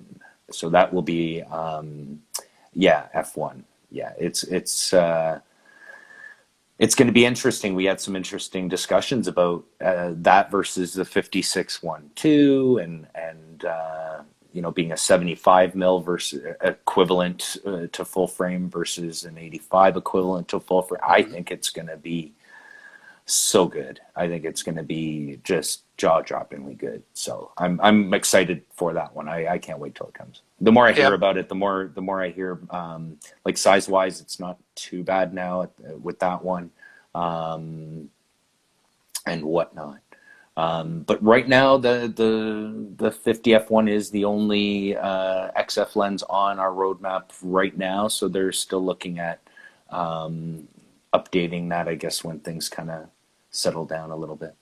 So that will be f1. Yeah, it's going to be interesting. We had some interesting discussions about that versus the 56 one too, and being a 75 mil versus equivalent to full frame versus an 85 equivalent to full frame. I think it's going to be so good. I think it's going to be just jaw-droppingly good. So I'm excited for that one. I can't wait till it comes. The more I hear about it, the more I hear, like size-wise, it's not too bad now with that one, and whatnot. But right now, the 50 f1 is the only XF lens on our roadmap right now. So they're still looking at updating that, I guess, when things kind of settle down a little bit.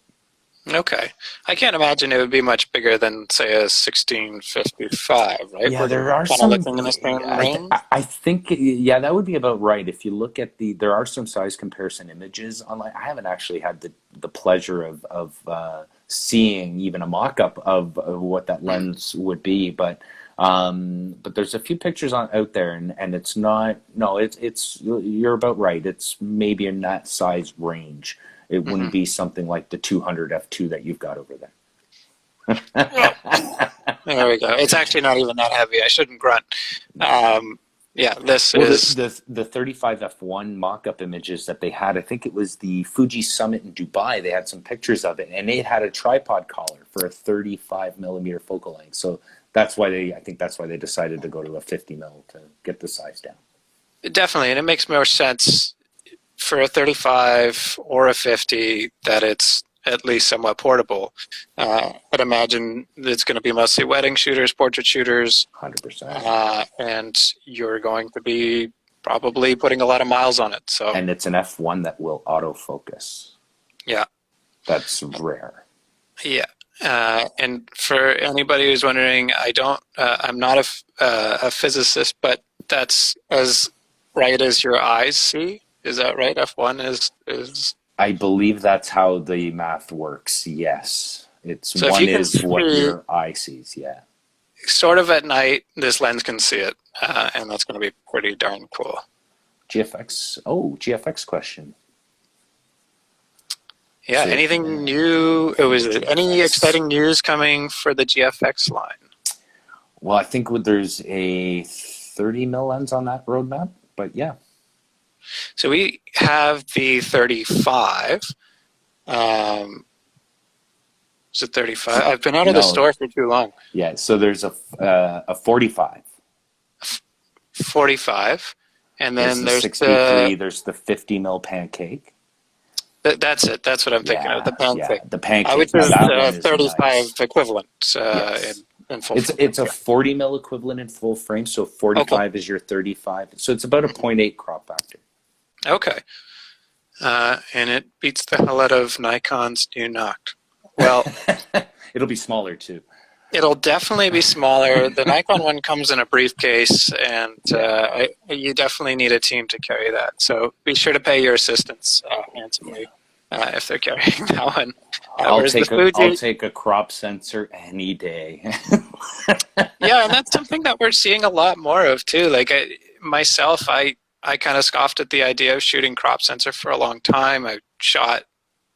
Okay. I can't imagine it would be much bigger than, say, a 1655, right? Yeah, there are some. Looking in the same range? I think, that would be about right. If you look at there are some size comparison images online. I haven't actually had the pleasure of seeing even a mock-up of what that lens would be, but there's a few pictures out there, and it's not. No, it's you're about right. It's maybe in that size range. It wouldn't be something like the 200 f2 that you've got over there. There we go. It's actually not even that heavy. I shouldn't grunt. This is the 35 f1 mock-up images that they had. I think it was the Fuji Summit in Dubai. They had some pictures of it, and it had a tripod collar for a 35 millimeter focal length. So that's why I think that's why they decided to go to a 50 mil to get the size down. Definitely, and it makes more sense for a 35 or a 50 that it's at least somewhat portable. I'd imagine it's going to be mostly wedding shooters, portrait shooters. 100%. And you're going to be probably putting a lot of miles on it. So. And it's an F1 that will autofocus. Yeah. That's rare. Yeah. And for anybody who's wondering, I'm not a physicist, but that's as right as your eyes see. Is that right? F1 is. I believe that's how the math works. Yes, it's so one is what your eye sees. Yeah. Sort of at night, this lens can see it, and that's going to be pretty darn cool. GFX. Oh, GFX question. Yeah. So, anything new? Any exciting news coming for the GFX line? Well, I think there's a 30 mil lens on that roadmap, but yeah. So we have the 35. Is it 35? I've been out of the store for too long. Yeah, so there's a 45. 45. And then there's 63, there's the 50 mil pancake. That's it. That's what I'm thinking of, the pancake. Yeah, the pancake. Which is 35 nice. Equivalent yes. in full frame. It's a 40 mil equivalent in full frame, so 45 is your 35. So it's about a 0.8 crop factor. Okay. And it beats the hell out of Nikon's new Noct. Well, it'll be smaller too. It'll definitely be smaller. The Nikon one comes in a briefcase, and you definitely need a team to carry that. So be sure to pay your assistants handsomely if they're carrying that one. I'll Whereas the I'll Fuji, take a crop sensor any day. yeah, and that's something that we're seeing a lot more of too. Like myself, I kind of scoffed at the idea of shooting crop sensor for a long time. I shot,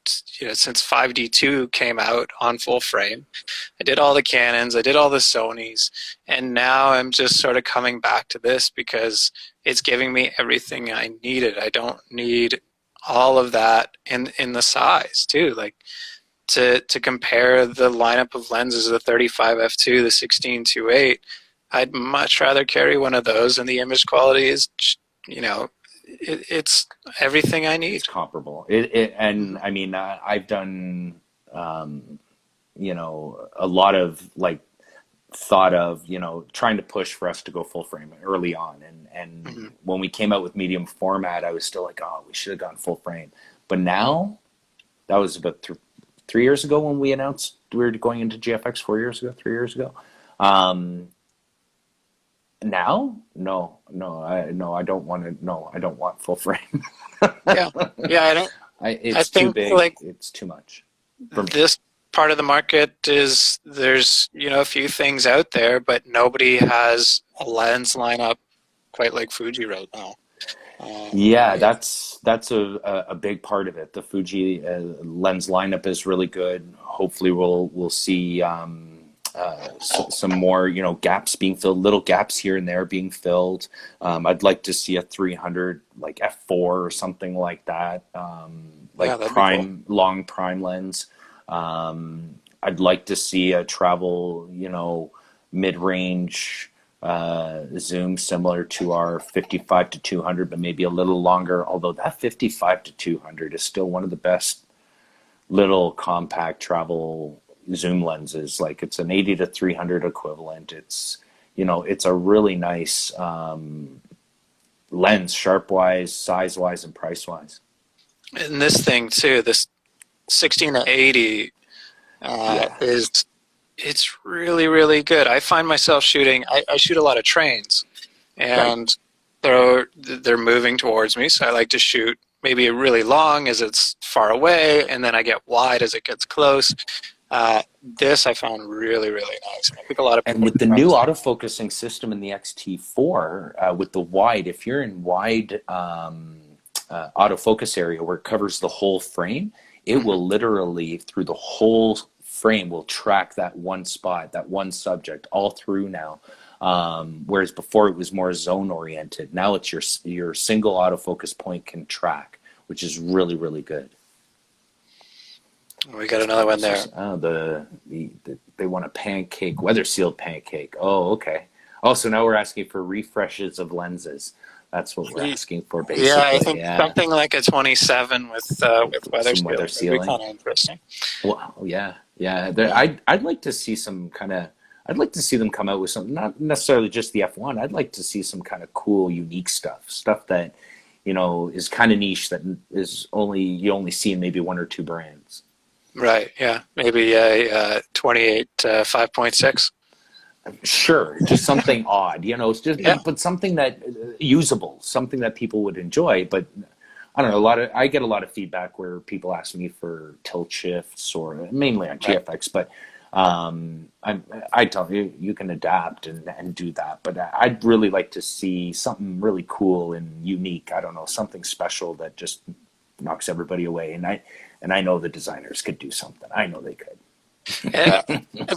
since 5D2 came out on full frame. I did all the Canons, I did all the Sonys, and now I'm just sort of coming back to this because it's giving me everything I needed. I don't need all of that in the size too. Like to compare the lineup of lenses, the 35 f2, the 16-2.8, I'd much rather carry one of those, and the image quality is, it's everything I need. It's comparable. And I mean, I've done, a lot of thought of, trying to push for us to go full frame early on. And when we came out with medium format, I was still like, oh, we should have gone full frame. But now, that was about 3 years ago when we announced we were going into GFX 3 years ago. Now, I don't want full frame. yeah, I don't. It's too big. It's too much for me. This part of the market there's a few things out there, but nobody has a lens lineup quite like Fuji right now. Yeah, that's a big part of it. The Fuji lens lineup is really good. Hopefully, we'll see some more gaps being filled, little gaps here and there being filled. I'd like to see a 300 f4 or something like that, prime cool. Long prime lens. I'd like to see a travel mid-range zoom similar to our 55 to 200, but maybe a little longer, although that 55 to 200 is still one of the best little compact travel zoom lenses. Like, it's an 80 to 300 equivalent. It's it's a really nice lens, sharp wise, size wise, and price wise. And this thing too, this 16 to 80 it's really, really good. I find myself shooting, I shoot a lot of trains, and they're moving towards me, so I like to shoot maybe really long as it's far away, and then I get wide as it gets close. This I found really, really nice. I think a lot of people, and with the new autofocusing system in the X-T4, with the wide, if you're in wide autofocus area where it covers the whole frame, it will literally, through the whole frame, will track that one spot, that one subject all through now. Whereas before it was more zone oriented. Now it's your single autofocus point can track, which is really, really good. We got another one there. Oh, they want a pancake, weather sealed pancake. Oh, okay. Oh, so now we're asking for refreshes of lenses. That's what we're asking for, basically. Yeah, I think something like a 27 with weather sealing would be kind of interesting. Well, yeah. I'd like to see some kind of. I'd like to see them come out with something, not necessarily just the F1. I'd like to see some kind of cool, unique stuff that is kind of niche, that is you only see in maybe one or two brands. Right. Yeah. Maybe a 28 5.6. Sure, just something odd, it's just, but something that usable, something that people would enjoy. But I don't know, I get a lot of feedback where people ask me for tilt shifts, or mainly on GFX, but I tell you can adapt and do that. But I'd really like to see something really cool and unique. I don't know, something special that just knocks everybody away. And I know the designers could do something. I know they could. Yeah,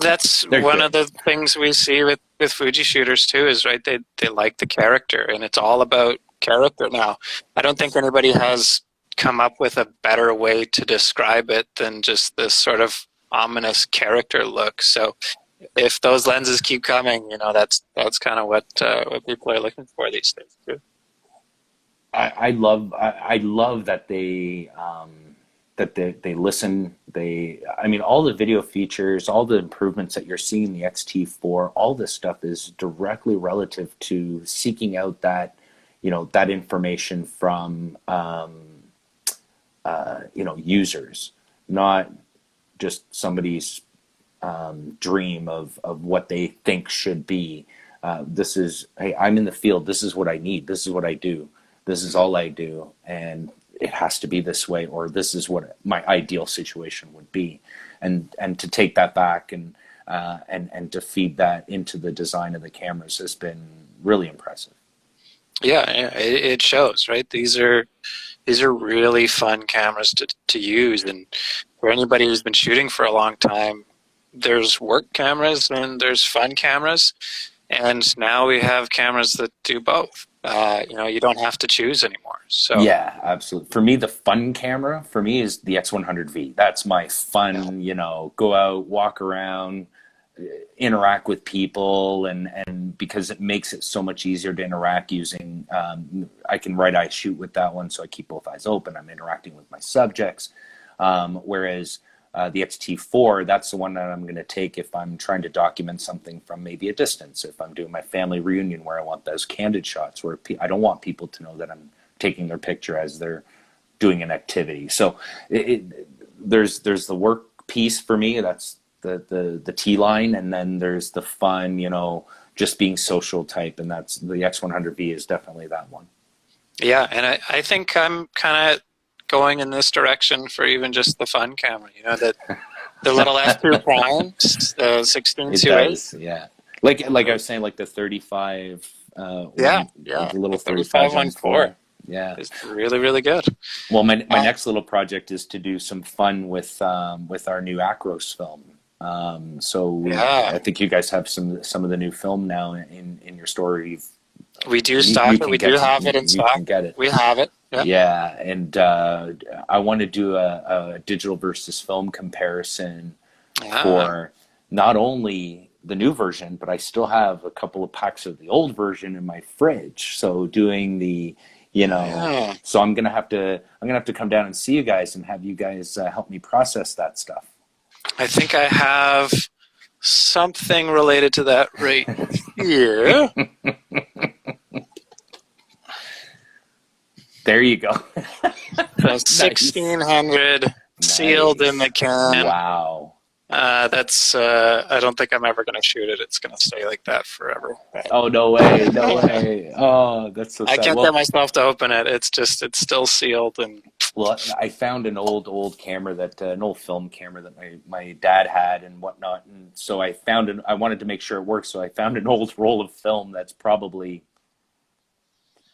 that's one of the things we see with Fuji shooters too, is they like the character, and it's all about character now. I don't think anybody has come up with a better way to describe it than just this sort of ominous character look. So if those lenses keep coming, that's kind of what people are looking for these days too. I love that they listen. All the video features, all the improvements that you're seeing in the X-T4, all this stuff is directly relative to seeking out that, that information from, users, not just somebody's dream of what they think should be. This is, hey, I'm in the field. This is what I need. This is what I do. This is all I do. And it has to be this way, or this is what my ideal situation would be, and to take that back and to feed that into the design of the cameras has been really impressive. Yeah, it shows, right? These are really fun cameras to use, and for anybody who's been shooting for a long time, there's work cameras and there's fun cameras, and now we have cameras that do both. You don't have to choose anymore. So yeah, absolutely. For me, the fun camera for me is the X100V. That's my fun. Go out, walk around, interact with people, and because it makes it so much easier to interact using. I can right eye shoot with that one, so I keep both eyes open. I'm interacting with my subjects, whereas the X-T4, that's the one that I'm going to take if I'm trying to document something from maybe a distance. If I'm doing my family reunion where I want those candid shots where I don't want people to know that I'm taking their picture as they're doing an activity. So there's the work piece for me. That's the T line, and then there's the fun, just being social type, and that's the X100V is definitely that one. Yeah, and I think I'm kind of going in this direction for even just the fun camera. That the little f2 prime, the 16-2.8. Yeah. Like I was saying, like the 35. The little 35-1.4. Yeah, it's really, really good. Well, my next little project is to do some fun with our new Acros film. I think you guys have some of the new film now in your store. We do stock it. We do have it in stock. You can get it. We have it. Yeah. Yeah, and I want to do a digital versus film comparison for not only the new version, but I still have a couple of packs of the old version in my fridge. So doing the, so I'm gonna have to come down and see you guys and have you guys help me process that stuff. I think I have something related to that right here. There you go. 1600 sealed in the can. Wow. That's I don't think I'm ever going to shoot it. It's going to stay like that forever. Oh, no way. No way. Oh, that's so sad. I can't get myself to open it. It's still sealed. And well, I found an old camera an old film camera that my dad had and whatnot. And so I wanted to make sure it worked. So I found an old roll of film that's probably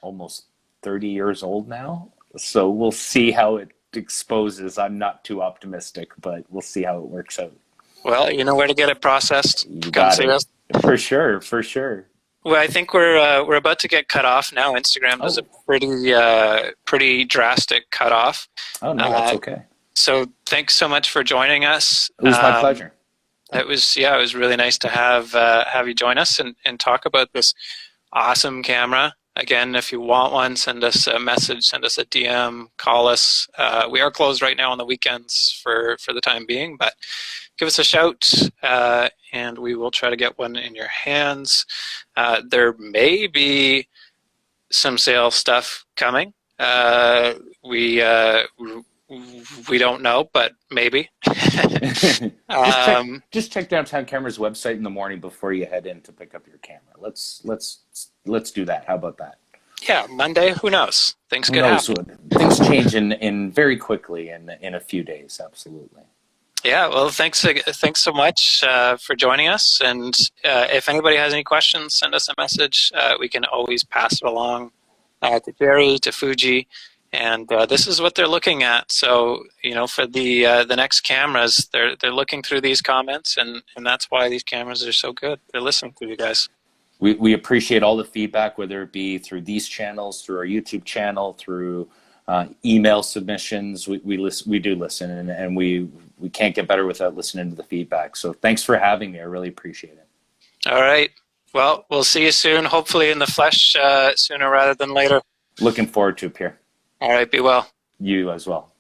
almost 30 years old now. So we'll see how it exposes. I'm not too optimistic, but we'll see how it works out. Well, you know where to get it processed. You got it. For sure. Well, I think we're about to get cut off now. Instagram does a pretty drastic cutoff. Oh no, that's okay. So thanks so much for joining us. It was my pleasure. It was really nice to have you join us and talk about this awesome camera. Again, if you want one, send us a message, send us a DM, call us. We are closed right now on the weekends for the time being, but give us a shout, and we will try to get one in your hands. There may be some sale stuff coming. We don't know, but maybe. Just check Downtown Camera's website in the morning before you head in to pick up your camera. Let's do that. How about that? Yeah, Monday. Who knows? Things could happen. Things change in very quickly in a few days. Absolutely. Yeah. Well, thanks so much for joining us. And if anybody has any questions, send us a message. We can always pass it along to Jerry, to Fuji. And this is what they're looking at. So, for the next cameras, they're looking through these comments, and that's why these cameras are so good. They're listening to you guys. We appreciate all the feedback, whether it be through these channels, through our YouTube channel, through email submissions. We do listen, and we can't get better without listening to the feedback. So thanks for having me. I really appreciate it. All right. Well, we'll see you soon, hopefully in the flesh sooner rather than later. Looking forward to it, Pierre. All right, be well. You as well.